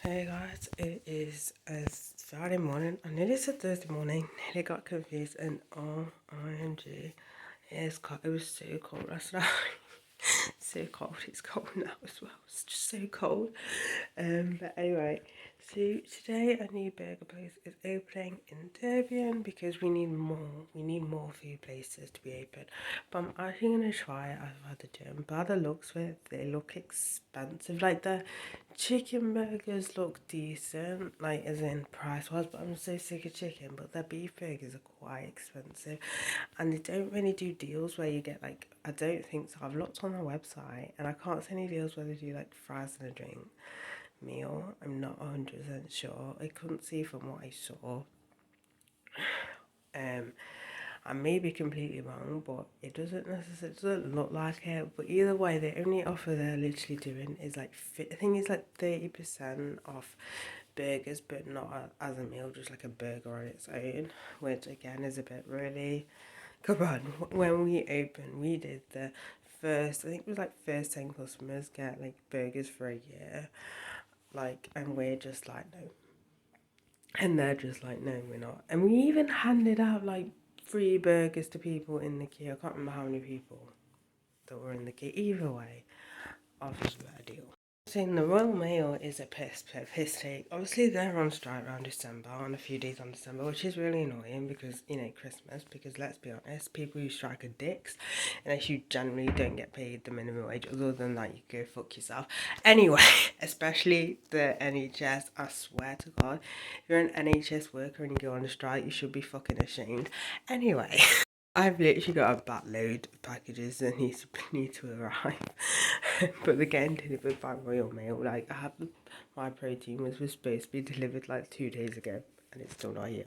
Hey guys, it is a Friday morning. I knew it's a Thursday morning. Nearly got confused and OMG, it was so cold last night. So cold. It's cold now as well. It's just so cold. But anyway, so today a new burger place is opening in Durban because we need more. We need more food places to be open. But I'm actually gonna try it at the gym. By the looks of it, they look expensive. Like the chicken burgers look decent, like as in price wise, but I'm so sick of chicken. But their beef burgers are quite expensive, and they don't really do deals where you get like, I don't think so. I've looked on their website and I can't see any deals where they do like fries and a drink meal. I'm not 100% sure. I couldn't see from what I saw. I may be completely wrong, but it doesn't look like it. But either way, the only offer they're literally doing is like, I think it's like 30% off burgers, but not as a meal, just like a burger on its own, which again is a bit really. Come on, when we opened, we did the first, I think it was like first 10 customers get like burgers for a year, like, and we're just like, no. And they're just like, no, we're not. And we even handed out like free burgers to people in the queue. I can't remember how many people that were in the queue. Either way, obviously a deal. Saying the Royal Mail is a piss take. Obviously, they're on strike around December, on a few days on December, which is really annoying because, you know, Christmas, because let's be honest, people who strike are dicks, unless you generally don't get paid the minimum wage. Other than that, you go fuck yourself. Anyway, especially the NHS, I swear to God, if you're an NHS worker and you go on a strike, you should be fucking ashamed. Anyway. I've literally got a buttload of packages that need to arrive, but they're getting delivered by Royal Mail. Like, my protein was supposed to be delivered like 2 days ago, and it's still not here.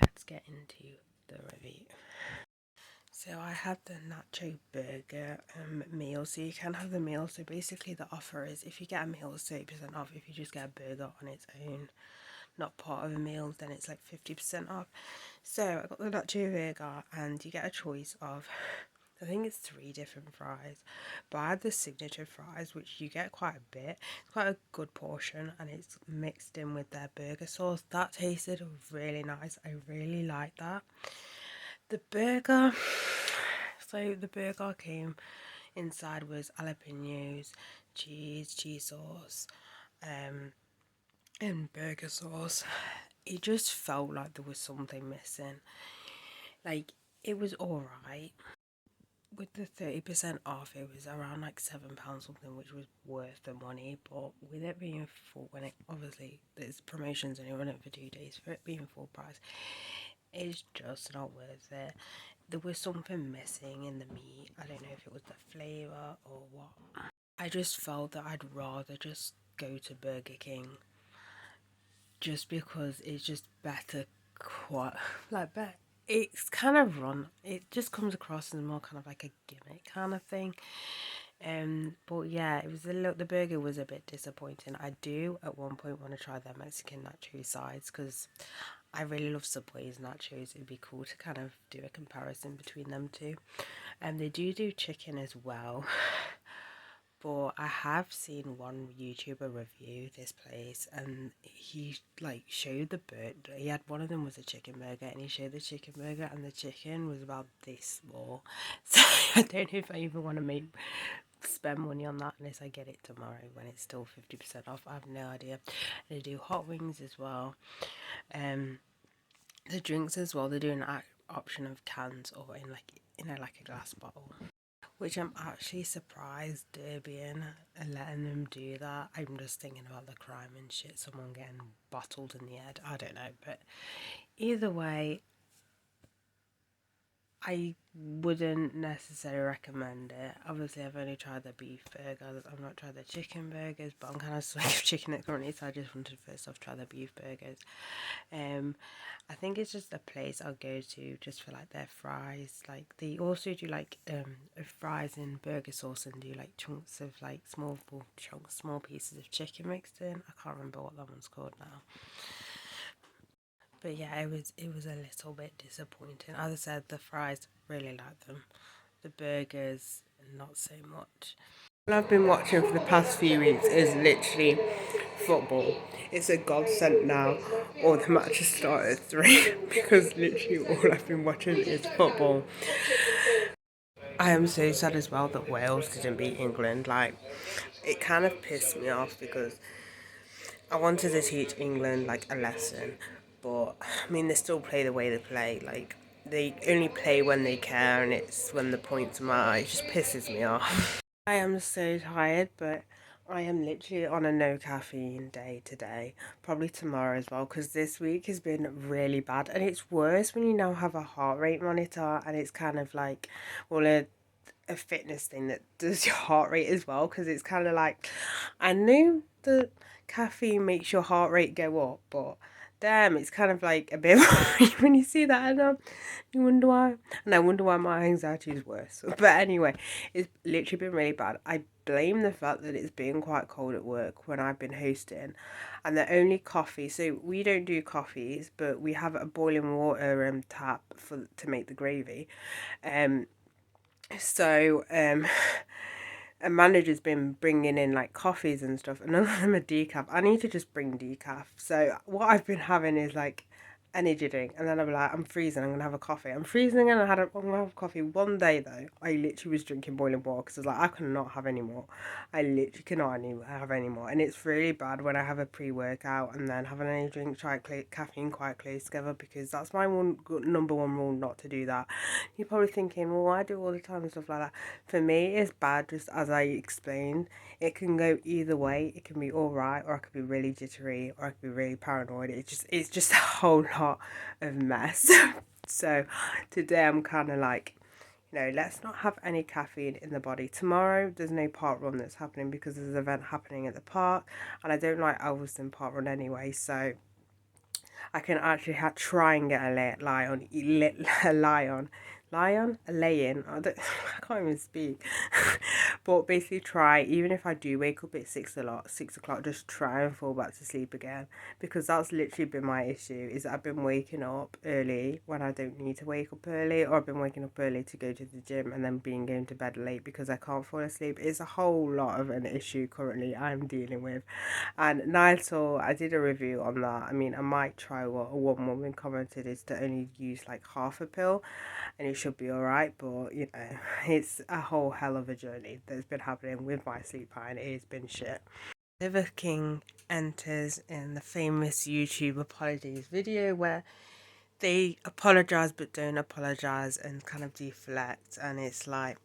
Let's get into the review. So I had the nacho burger meal. So you can have the meal. So basically the offer is, if you get a meal, it's 30% off. If you just get a burger on its own, not part of a meal, then it's like 50% off. So I got the nacho burger, and you get a choice of, I think it's 3 different fries, but I had the signature fries, which you get quite a bit. It's quite a good portion, and it's mixed in with their burger sauce. That tasted really nice. I really like that. The burger, so the burger came, inside was jalapenos, cheese sauce, and burger sauce. It just felt like there was something missing. Like, it was alright. With the 30% off, it was around like £7 something, which was worth the money. But with it being full, when it obviously there's promotions only running for 2 days, for it being full price, it's just not worth it. There was something missing in the meat. I don't know if it was the flavour or what. I just felt that I'd rather just go to Burger King, just because it's just better, better. It's kind of it just comes across as more kind of like a gimmick kind of thing. But yeah, it was the burger was a bit disappointing. I do at one point want to try their Mexican nacho sides, because I really love Subway's nachos. It'd be cool to kind of do a comparison between them two. And they do chicken as well. But I have seen one YouTuber review this place, and he like showed the bird. He had one of them was a chicken burger, and he showed the chicken burger, and the chicken was about this small. So I don't know if I even want to spend money on that unless I get it tomorrow when it's still 50% off. I have no idea. They do hot wings as well. The drinks as well. They do an option of cans or in like a glass bottle, which I'm actually surprised they're being and letting them do that. I'm just thinking about the crime and shit, someone getting bottled in the head. I don't know, but either way, I wouldn't necessarily recommend it. Obviously, I've only tried the beef burgers. I've not tried the chicken burgers, but I'm kind of sick of chicken at currently, so I just wanted to first off try the beef burgers. I think it's just a place I'll go to just for like their fries. Like they also do like fries in burger sauce and do like chunks of like small pieces of chicken mixed in. I can't remember what that one's called now. But yeah, it was a little bit disappointing. As I said, the fries really like them. The burgers not so much. What I've been watching for the past few weeks is literally football. It's a godsend now. All the matches start at 3 because literally all I've been watching is football. I am so sad as well that Wales didn't beat England. Like, it kind of pissed me off because I wanted to teach England like a lesson, but I mean they still play the way they play. Like they only play when they care, and it's when the points matter. It just pisses me off. I am so tired, but I am literally on a no caffeine day today. Probably tomorrow as well, because this week has been really bad, and it's worse when you now have a heart rate monitor, and it's kind of like, well, a fitness thing that does your heart rate as well, because it's kind of like, I knew the caffeine makes your heart rate go up, but damn, it's kind of like a bit when you see that, and you wonder why, and I wonder why my anxiety is worse. But anyway, it's literally been really bad. I blame the fact that it's been quite cold at work when I've been hosting, and the only coffee, so we don't do coffees, but we have a boiling water tap to make the gravy. So a manager's been bringing in like coffees and stuff, and none of them are decaf. I need to just bring decaf. So what I've been having is like energy drink, and then I'm like, I'm freezing, I'm gonna have a coffee. I'm freezing, and I'm gonna have coffee. One day though, I literally was drinking boiling water because I was like, I cannot have any more. I literally cannot have any more, and it's really bad when I have a pre-workout and then have an energy drink, try caffeine quite close together, because that's my number one rule, not to do that. You're probably thinking, well, I do all the time and stuff like that. For me, it's bad, just as I explained. It can go either way. It can be all right, or I could be really jittery, or I could be really paranoid. It's just a whole lot of mess. So today I'm kind of like, let's not have any caffeine in the body. Tomorrow there's no park run that's happening because there's an event happening at the park, and I don't like Elveston park run anyway, so I can actually try and get a lay-in. I can't even speak. But basically try, even if I do wake up at 6 o'clock, just try and fall back to sleep again, because that's literally been my issue, is that I've been waking up early when I don't need to wake up early, or I've been waking up early to go to the gym and then going to bed late because I can't fall asleep. It's a whole lot of an issue currently I'm dealing with. And Niall, I did a review on that. I mean, I might try what one woman commented, is to only use like half a pill, and it should be alright, but it's a whole hell of a journey that's been happening with my sleep pattern. It has been shit. Liver King enters in the famous YouTube apologies video where they apologise but don't apologise and kind of deflect, and it's like,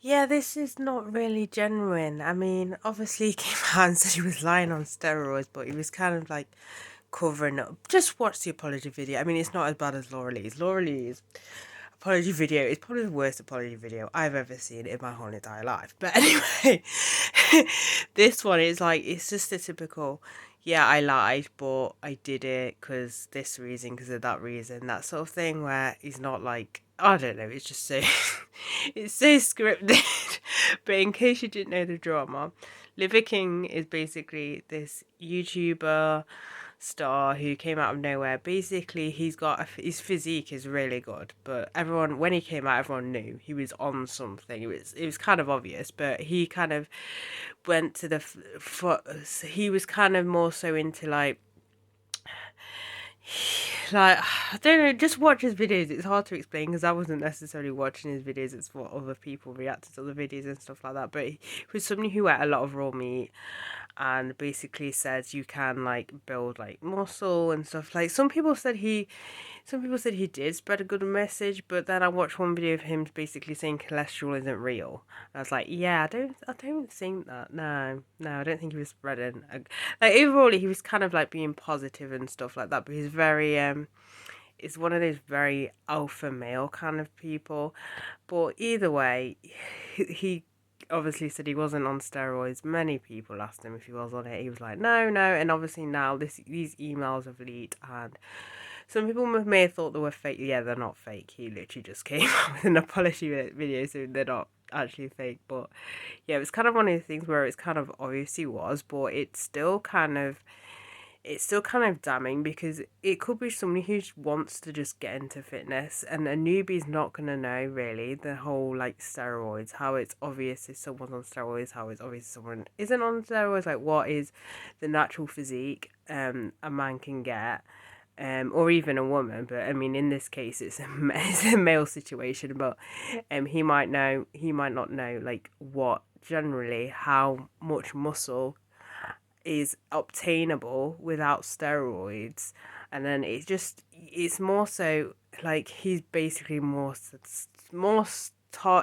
yeah, this is not really genuine. I mean, obviously he came out and said he was lying on steroids, but he was kind of like covering up. Just watch the apology video. I mean, it's not as bad as Laura Lee's. Laura Lee's apology video is probably the worst apology video I've ever seen in my whole entire life. But anyway, this one is like, it's just a typical, yeah, I lied, but I did it because this reason, because of that reason, that sort of thing, where he's not like, I don't know, it's just so, it's so scripted. But in case you didn't know the drama, Liver King is basically this YouTuber star who came out of nowhere. Basically, his physique is really good, but everyone when he came out, everyone knew he was on something. It was kind of obvious, but he kind of went to the he was kind of more so into like I don't know, just watch his videos. It's hard to explain because I wasn't necessarily watching his videos. It's what other people reacted to the videos and stuff like that. But he was somebody who ate a lot of raw meat, and basically says you can like build like muscle and stuff. Like some people said he did spread a good message, but then I watched one video of him basically saying cholesterol isn't real. And I was like, yeah, I don't think that. No, no, I don't think he was spreading. Like overall, he was kind of like being positive and stuff like that. But he's very is one of those very alpha male kind of people. But either way, he obviously said he wasn't on steroids. Many people asked him if he was on it. He was like, no, no. And obviously now these emails have leaked, and some people may have thought they were fake. Yeah, they're not fake. He literally just came out with an apology video, so they're not actually fake. But yeah, it was kind of one of the things where it's kind of obvious he was, but it's still kind of damning because it could be somebody who wants to just get into fitness, and a newbie's not going to know really the whole like steroids, how it's obvious if someone's on steroids, how it's obvious if someone isn't on steroids, like what is the natural physique a man can get, or even a woman. But I mean, in this case, it's a male situation. But he might not know like what generally how much muscle is obtainable without steroids. And then it's more so like he's basically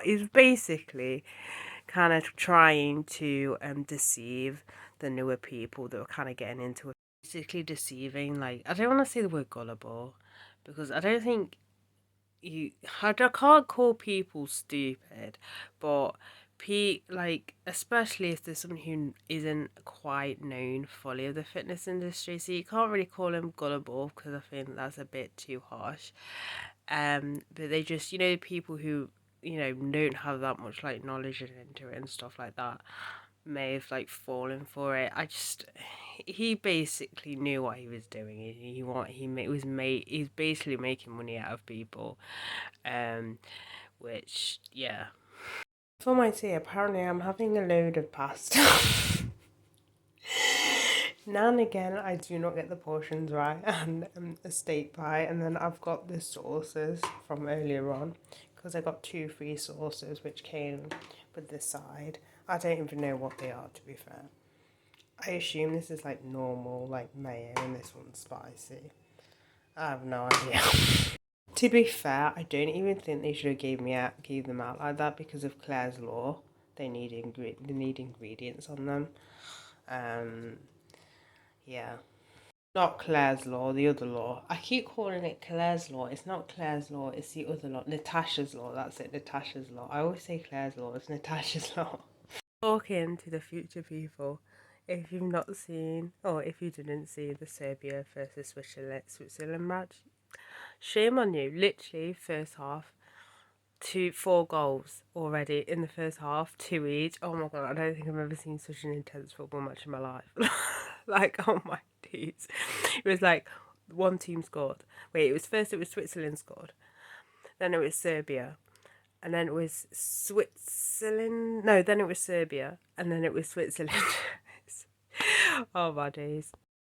he's basically kind of trying to deceive the newer people that are kind of getting into it. Basically deceiving, like, I don't want to say the word gullible because I don't think I can't call people stupid, but like especially if there's someone who isn't quite known fully of the fitness industry, so you can't really call them gullible because I think that's a bit too harsh. But they just people who don't have that much like knowledge into it and stuff like that may have like fallen for it. He basically knew what he was doing. He's basically making money out of people, which yeah. For my tea, apparently I'm having a load of pasta. Now and again, I do not get the portions right, and a steak pie, and then I've got the sauces from earlier on because I got 2 free sauces which came with the side. I don't even know what they are, to be fair. I assume this is like normal, like mayo, and this one's spicy. I have no idea. To be fair, I don't even think they should have gave them out like that because of Claire's Law. They need ingredients on them. Yeah. Not Claire's Law, the other law. I keep calling it Claire's Law. It's not Claire's Law, it's the other law. Natasha's Law, that's it, Natasha's Law. I always say Claire's Law, it's Natasha's Law. Talking to the future people, if you've not seen, or if you didn't see the Serbia versus Switzerland match, shame on you. Literally, first half, 4 goals already in the first half, 2 each. Oh my god, I don't think I've ever seen such an intense football match in my life. Like, oh my days. It was like one team scored. Wait, it was Switzerland scored. Then it was Serbia. And then it was Switzerland. No, then it was Serbia. And then it was Switzerland. Oh my days.